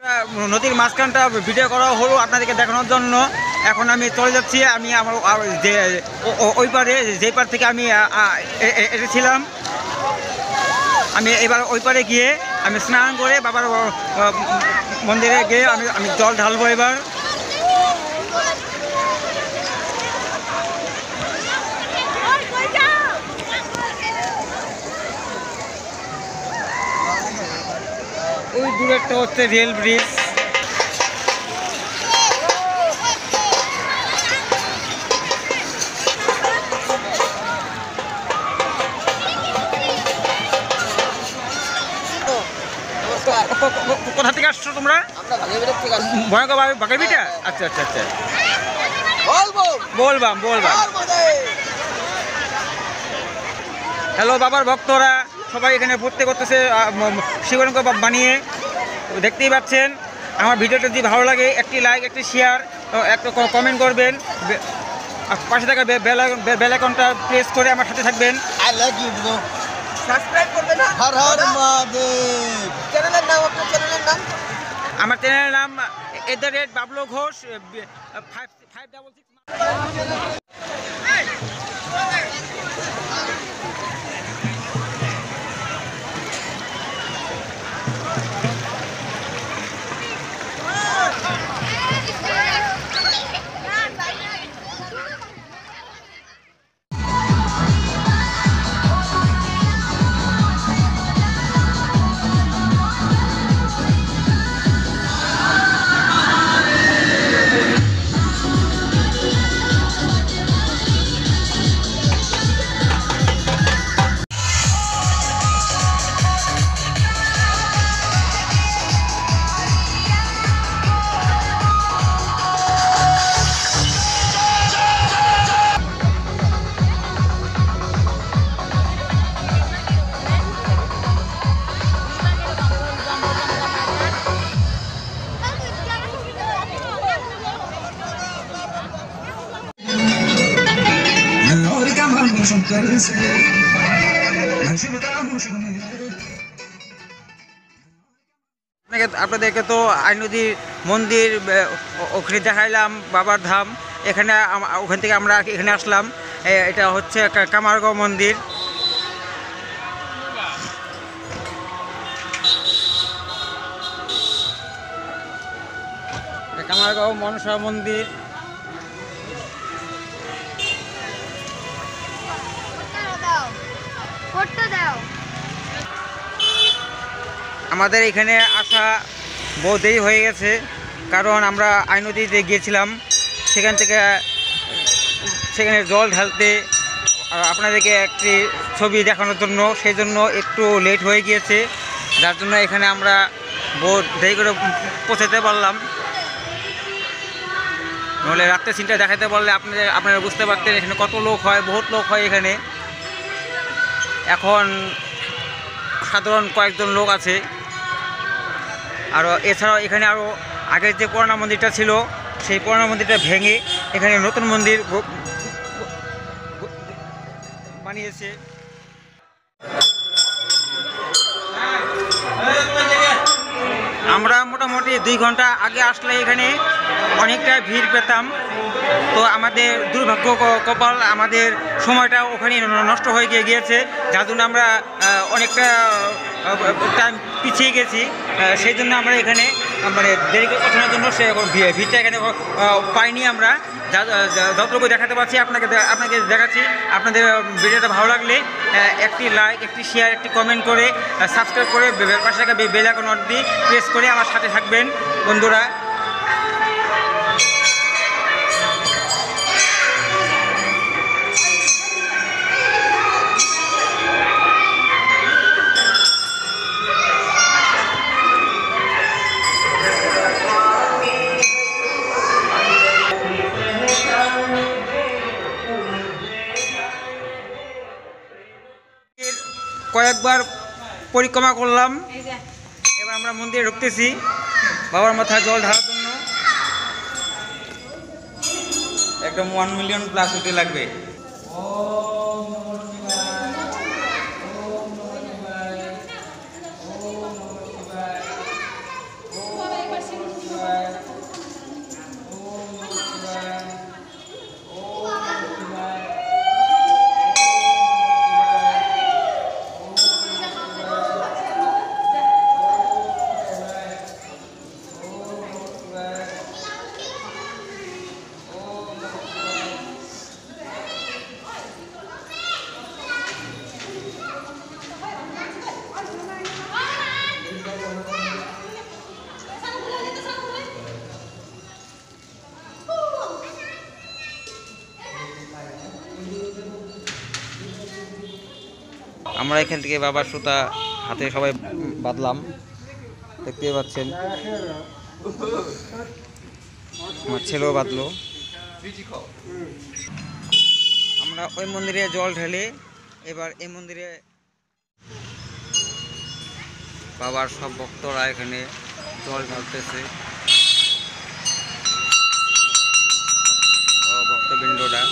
নদীর মাঝখানটা ভিডিও করা হলো আপনাদেরকে দেখানোর জন্য। এখন আমি চলে যাচ্ছি, আমি আমার যে ওই পারে, যেই পার থেকে আমি এসেছিলাম, আমি এবার ওই পারে গিয়ে আমি স্নান করে বাবার মন্দিরে গিয়ে আমি জল ঢালবো এবার। ওই দূরেরটা হচ্ছে রেল ব্রিজ। কোথা থেকে আসছো তোমরা? ভয়ঙ্কর বাঘারবিটা। আচ্ছা আচ্ছা আচ্ছা, বলবাম। হ্যালো বাবার ভক্তরা সবাই এখানে ভর্তি করতেছে শিবলিঙ্গ বানিয়ে, দেখতেই পাচ্ছেন। আমার ভিডিওটা যদি ভালো লাগে একটি লাইক, একটি শেয়ার, একটা কমেন্ট করবেন। পাশে থাকা বেল আইকনটা প্রেস করে আমার সাথে থাকবেন। I love you bro. Subscribe করবেন না? হর হর মহাদেব। চ্যানেলের নাম, আপনার চ্যানেলের নাম? আমার চ্যানেলের নাম @বাবলু ঘোষ 566। আপনাদেরকে তো আই নদীর মন্দির ওখানে দেখাইলাম, বাবার ধাম। এখানে ওখান থেকে আমরা এখানে আসলাম। এটা হচ্ছে কামারগাঁও মন্দির। কামারগাঁও মনসা মন্দির। আমাদের এখানে আসা বহু দেরি হয়ে গেছে, কারণ আমরা আই নদীতে গিয়েছিলাম, সেখানে জল ঢালতে আপনাদেরকে একটি ছবি দেখানোর জন্য, সেই জন্য একটু লেট হয়ে গিয়েছে, যার জন্য এখানে আমরা বহু দেরি করে পৌঁছাতে পারলাম। নাহলে রাত্রে সিনটা দেখাতে পারলে আপনারা বুঝতে পারতেন এখানে কত লোক হয়, বহুত লোক হয় এখানে। এখন সাধারণ কয়েকজন লোক আছে। আর এছাড়াও এখানে আরও আগের যে পুরানো মন্দিরটা ছিল, সেই পুরানো মন্দিরটা ভেঙে এখানে নতুন মন্দির বানিয়েছে। আমরা মোটামুটি 2 ঘন্টা আগে আসলে এখানে অনেকটা ভিড় পেতাম। তো আমাদের দুর্ভাগ্য কপাল, আমাদের সময়টা ওখানে নষ্ট হয়ে গিয়েছে, যার জন্য আমরা অনেকটা টাইম পিছিয়ে গেছি। সেই জন্য আমরা এখানে মানে দেরি পৌঁছানোর জন্য সে ভিড়টা এখানে পাইনি। আমরা যতটুকু দেখাতে পারছি আপনাকে দেখাচ্ছি। আপনাদের ভিডিওটা ভালো লাগলে একটি লাইক, একটি শেয়ার, একটি কমেন্ট করে সাবস্ক্রাইব করে পাশে থাকা বেল আইকনটি প্রেস করে আমার সাথে থাকবেন বন্ধুরা। কয়েকবার পরিক্রমা করলাম, এবার আমরা মন্দিরে ঢুকতেছি বাবার মাথায় জল ঢালার জন্য। একদম 1 মিলিয়ন প্লাস হতে লাগবে। আমরা এখান থেকে বাবার সুতা হাতে সবাই বাঁধলাম, দেখতে পাচ্ছেন। আমার ছেলেও বাঁধলো। আমরা ওই মন্দিরে জল ঢেলে এবার এই মন্দিরে বাবার সব ভক্তরা এখানে জল ঢালতেছে, ভক্তবৃন্দরা।